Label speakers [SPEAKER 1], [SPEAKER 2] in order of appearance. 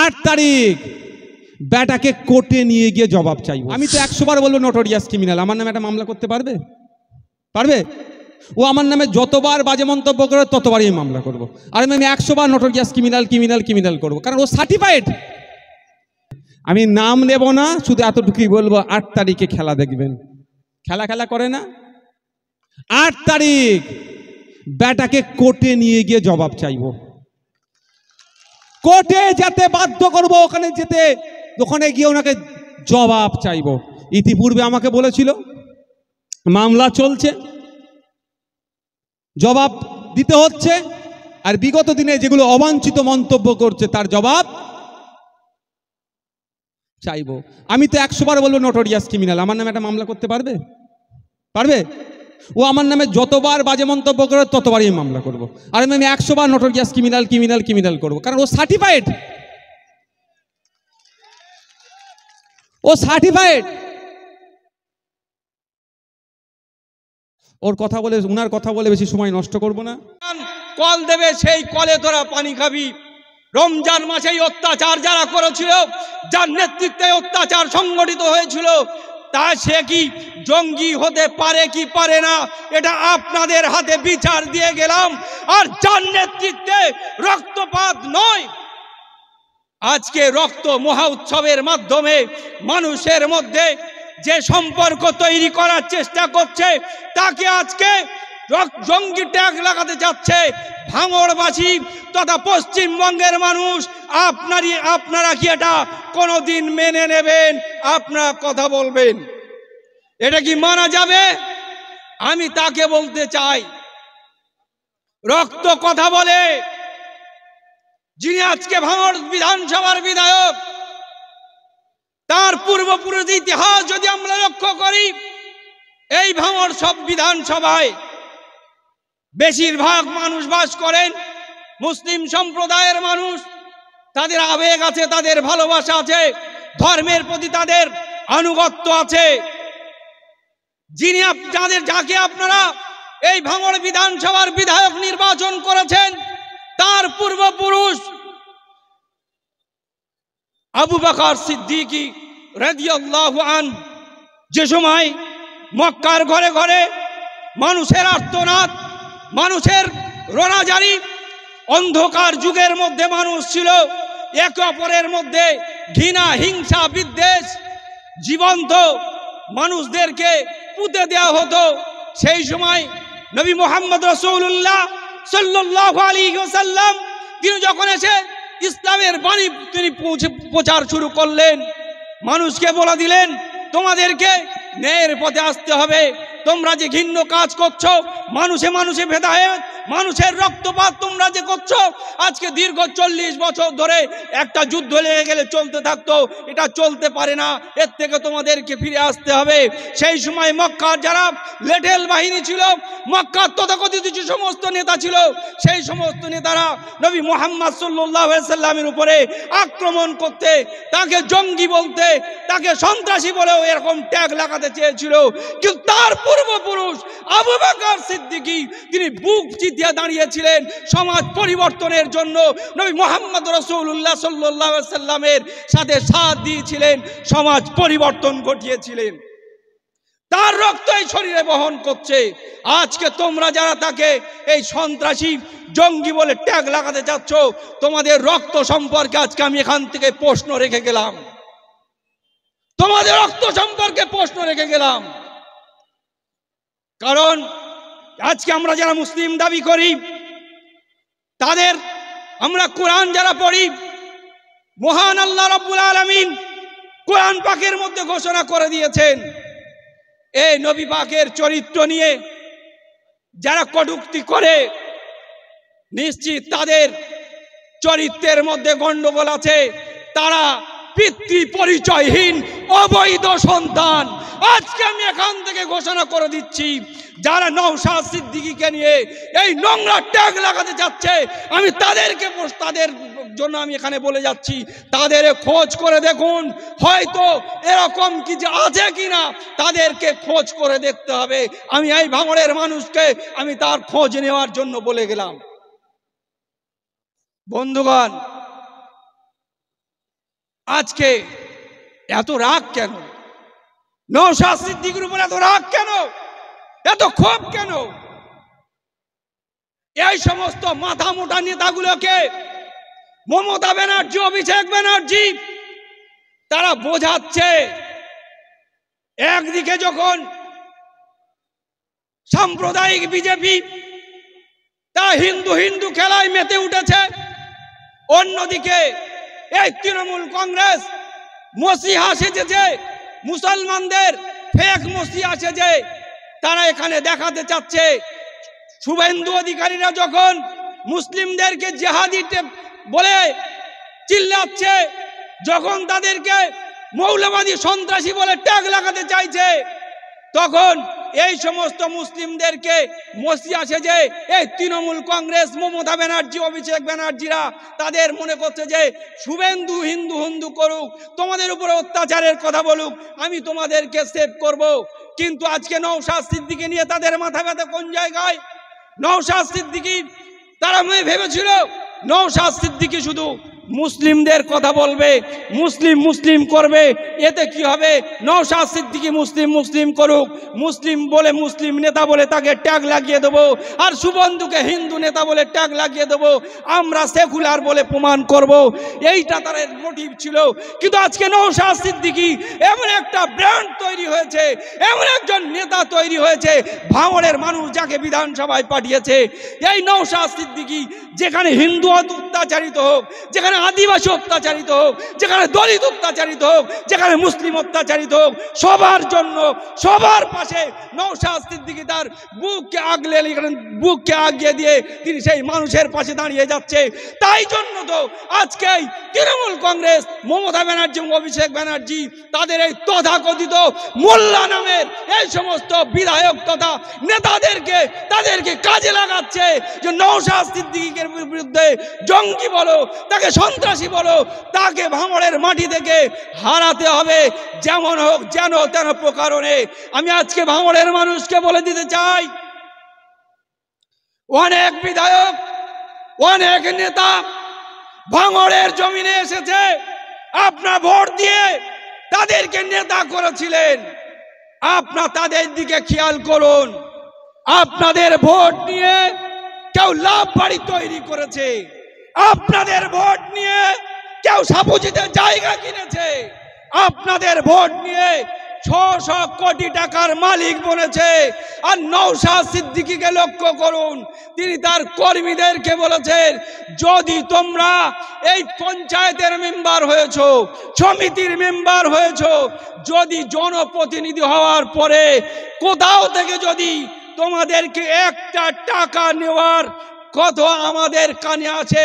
[SPEAKER 1] 8 তারিখ বেটাকে কোর্টে নিয়ে গিয়ে জবাব চাইবো। আমি তো 100 বার বলবো নোটোরিয়াস ক্রিমিনাল, আমার নামে একটা মামলা করতে পারবে? পারবে? ও আমার নামে যতবার বাজে মন্তব্য করে ততবারই আমি মামলা করব। আর আমি 100 বার নোটোরিয়াস ক্রিমিনাল ক্রিমিনাল ক্রিমিনাল করবো, কারণ ও সার্টিফাইড। আমি নাম নেব না, শুধু এতটুকুই বলবো 8 তারিখে খেলা দেখবেন। খেলা খেলা করে না, 8 তারিখ বেটাকে কোর্টে নিয়ে গিয়ে জবাব চাইবো। কোর্টে যেতে বাধ্য করবো, ওখানে যেতে, ওখানে গিয়ে ওনাকে জবাব চাইবো। ইতিপূর্বে আমাকে বলেছিল মামলা চলছে, জবাব দিতে হচ্ছে, আর বিগত দিনে যেগুলো অবাঞ্ছিত মন্তব্য করছে তার জবাব চাইবো। আমি তো 100 বার বলবো নোটোরিয়াস ক্রিমিনাল, আমার নামে একটা মামলা করতে পারবে? পারবে? ও আমার নামে যতবার বাজে মন্তব্য করে ততবারই আমি মামলা করব। আর আমি 100 বার নোটোরিয়াস ক্রিমিনাল ক্রিমিনাল ক্রিমিনাল করবো, কারণ ও সার্টিফাইড। ও সার্টিফাইড। ওর কথা বলে, উনার কথা বলে বেশি সময় নষ্ট করব না।
[SPEAKER 2] কল দেবে, সেই কলে তোরা পানি খাবি। রমজান মাসে অত্যাচার যারা করেছিল, যার নেতৃত্বে অত্যাচার সংগঠিত হয়েছিল, তা সে কি জঙ্গি হতে পারে কি পারে না, এটা আপনাদের হাতে বিচার দিয়ে গেলাম। আর যার নেতৃত্বে রক্তপাত নয়, আজকে রক্ত মহা উৎসবের মাধ্যমে মানুষের মধ্যে যে সম্পর্ক তৈরি করার চেষ্টা করছে, তাকে আজকে জঙ্গি ট্যাগ লাগাতে যাচ্ছে ভাঙড়বাসী তথা পশ্চিমবঙ্গের মানুষ। আপনারা কি এটা কোনোদিন মেনে নেবেন? আপনারা কথা বলবেন, এটা কি মানা যাবে? আমি তাকে বলতে চাই, রক্ত কথা বলে। যিনি আজকে ভাঙড় বিধানসভার বিধায়ক, তার পূর্বপুরুষ ইতিহাস যদি আমরা লক্ষ্য করি, এই ভাঙড় সব বিধানসভায় বেশিরভাগ মানুষ বাস করেন মুসলিম সম্প্রদায়ের মানুষ। তাদের আবেগ আছে, তাদের ভালোবাসা আছে, ধর্মের প্রতি তাদের আনুগত্য আছে। যাকে আপনারা এই ভাঙড় বিধানসভার বিধায়ক নির্বাচন করেছেন, তার পূর্বপুরুষ আবু বকর সিদ্দিকী রাদিয়াল্লাহু আনহু যে সময় মক্কার ঘরে ঘরে মানুষের আর্তনাদ, মানুষের রোনাজারি, অন্ধকার যুগের মধ্যে মানুষ ছিল, একে অপরের মধ্যে ঘৃণা, হিংসা, বিদ্বেষ, জীবন্ত মানুষদেরকে পুঁতে দেওয়া হতো। সেই সময় নবী মুহাম্মদ রাসূলুল্লাহ সাল্লাল্লাহু আলাইহি ওয়াসাল্লাম তিনি যখন এসে ইসলামের বাণী তিনি প্রচার শুরু করলেন, মানুষকে বলে দিলেন তোমাদেরকে ন্যায়ের পথে আসতে হবে। তোমরা যে ঘৃণ্য কাজ করছো, মানুষে মানুষে ভেদাভেদ, মানুষের রক্তপাত তোমরা যে করছো, আজকে দীর্ঘ 40 বছর ধরে একটা যুদ্ধ লেগে গেলে চলতে থাকতো, এটা চলতে পারে না, এর থেকে তোমাদেরকে ফিরে আসতে হবে। সেই সময় মক্কার যারা লেটেল বাহিনী ছিল, মক্কার তথাকথিত যে সমস্ত নেতা ছিল, সেই সমস্ত নেতারা নবী মুহাম্মদ সাল্লাল্লাহু আলাইহি ওয়াসাল্লামের উপরে আক্রমণ করতে, তাকে জঙ্গি বলতে, তাকে সন্ত্রাসী বলেও এরকম ট্যাগ লাগাতে চেয়েছিল। কিন্তু তার পূর্বপুরুষ আবু বকর সিদ্দিকী তিনি বুক চিতিয়ে দাঁড়িয়েছিলেন সমাজ পরিবর্তনের জন্য। নবী মুহাম্মদ রাসূলুল্লাহ সাল্লাল্লাহু আলাইহি ওয়াসাল্লামের সাথে সাথ দিয়েছিলেন, সমাজ পরিবর্তন ঘটিয়েছিলেন। তার রক্ত এই শরীরে বহন করছে। আজকে তোমরা যারা তাকে এই সন্ত্রাসী জঙ্গি বলে ট্যাগ লাগাতে চাচ্ছ, তোমাদের রক্ত সম্পর্কে আজকে আমি এখান থেকে প্রশ্ন রেখে গেলাম, তোমাদের রক্ত সম্পর্কে প্রশ্ন রেখে গেলাম। কারণ আজকে আমরা যারা মুসলিম দাবি করি, তাদের আমরা কোরআন যারা পড়ি, মহান আল্লাহ রাব্বুল আলামিন কোরআন পাকের মধ্যে ঘোষণা করে দিয়েছেন, এই নবী পাকের চরিত্র নিয়ে যারা কটূক্তি করে, নিশ্চিত তাদের চরিত্রের মধ্যে গন্ডগোল আছে, তারা পিতৃ পরিচয়হীন অবৈধ সন্তান। আজকে আমি এখান থেকে ঘোষণা করে দিচ্ছি, যারা নওশাদ সিদ্দিকীকে নিয়ে এই নোংরা ট্যাগ লাগাতে যাচ্ছে, আমি তাদের জন্য আমি এখানে বলে যাচ্ছি, তাদের খোঁজ করে দেখুন, হয়তো এরকম কিছু আছে কিনা তাদেরকে খোঁজ করে দেখতে হবে। আমি এই ভাঙড়ের মানুষকে আমি তার খোঁজ নেওয়ার জন্য বলে গেলাম। বন্ধুগণ, আজকে এত রাগ কেন? নওশাদ সিদ্দিকীর উপর এত রাগ কেন? এত ক্ষোভ কেন? এই সমস্ত মাথা মোটা নেতাগুলোকে মমতা ব্যানার্জি, অভিষেক ব্যানার্জি তারা বোঝাচ্ছে, একদিকে যখন সাম্প্রদায়িক বিজেপি তারা হিন্দু হিন্দু খেলায় মেতে উঠেছে, অন্যদিকে এই তৃণমূল কংগ্রেস মসিহা সেজেছে, মুসলমানদের ফেক মসিহা সেজে তারা এখানে দেখাতে চাচ্ছে। শুভেন্দু অধিকারীরা যখন মুসলিমদেরকে জেহাদি বলে চিল্লাচ্ছে, যখন তাদেরকে মৌলবাদী সন্ত্রাসী বলে ট্যাগ লাগাতে চাইছে, তখন এই সমস্ত মুসলিমদেরকে মসিহা সেজে এই তৃণমূল কংগ্রেস, মমতা ব্যানার্জি, অভিষেক ব্যানার্জিরা তাদের মনে করছে যে শুভেন্দু হিন্দু হিন্দু করুক, তোমাদের উপরে অত্যাচারের কথা বলুক, আমি তোমাদেরকে সেভ করব। কিন্তু আজকে নওশাদ সিদ্দিকী নিয়ে তাদের মাথা ব্যথা কোন জায়গায়? নওশাদ সিদ্দিকী তারা ভেবেছিল নওশাদ সিদ্দিকী শুধু মুসলিমদের কথা বলবে, মুসলিম মুসলিম করবে, এতে কি হবে? নওশাদ সিদ্দিকী মুসলিম মুসলিম করুক, মুসলিম বলে মুসলিম নেতা বলে তাকে ট্যাগ লাগিয়ে দেবো, আর শুভেন্দুকে হিন্দু নেতা বলে ট্যাগ লাগিয়ে দেবো, আমরা সেকুলার বলে প্রমাণ করব। এইটা তাদের মোটিভ ছিল। কিন্তু আজকে নওশাদ সিদ্দিকী এমন একটা ব্র্যান্ড তৈরি হয়েছে, এমন একজন নেতা তৈরি হয়েছে, ভাঙড়ের মানুষ যাকে বিধানসভায় পাঠিয়েছে, এই নওশাদ সিদ্দিকী যেখানে হিন্দু অত্যাচারিত হোক, যেখানে আদিবাসী অত্যাচারিত হোক, যেখানে দলিত অত্যাচারিত হোক, যেখানে মুসলিম অত্যাচারিত হোক, সবার জন্য সবার পাশে নওশাদ সিদ্দিকী তার বুককে আগলে বুককে আগিয়ে দিয়ে তিনি সেই মানুষের পাশে দাঁড়িয়ে যাচ্ছে। তাই জন্য তো আজকে তৃণমূল কংগ্রেস, মমতা ব্যানার্জি এবং অভিষেক ব্যানার্জি তাদের এই তথাকথিত মোল্লা নামের এই সমস্ত বিধায়ক তথা নেতাদেরকে তাদেরকে কাজে লাগাচ্ছে যে নওশাদ সিদ্দিকীর বিরুদ্ধে জঙ্গি বলো, তাকে সন্ত্রাসী বলো, তাকে ভাঙড়ের মাটি থেকে হারাতে হবে, যেমন হোক যেন তেন প্রকারণে। আমি আজকে ভাঙড়ের মানুষকে বলে দিতে চাই, অনেক বিধায়ক, অনেক নেতা ভাঙড়ের জমিনে এসেছে, আপনার ভোট দিয়ে তাদেরকে নেতা করেছিলেন, আপনার তাদের দিকে খেয়াল করুন। আপনাদের ভোট নিয়ে কেউ লাভ বাড়ি তৈরি করেছে, আপনাদের ভোট নিয়ে কেউ সাপুজিতে জায়গা কিনেছে, আপনাদের ভোট নিয়ে 600 কোটি টাকার মালিক বনেছে। আর নওশাদ সিদ্দিকীকে লক্ষ্য করুন, তিনি তার কর্মীদেরকে বলেছেন, যদি তোমরা এই পঞ্চায়েতের মেম্বার হয়েছো, সমিতির মেম্বার হয়েছো, যদি জনপ্রতিনিধি হওয়ার পরে কোথাও থেকে যদি তোমাদেরকে একটা টাকা নেওয়ার কথা আমাদের কানে আছে,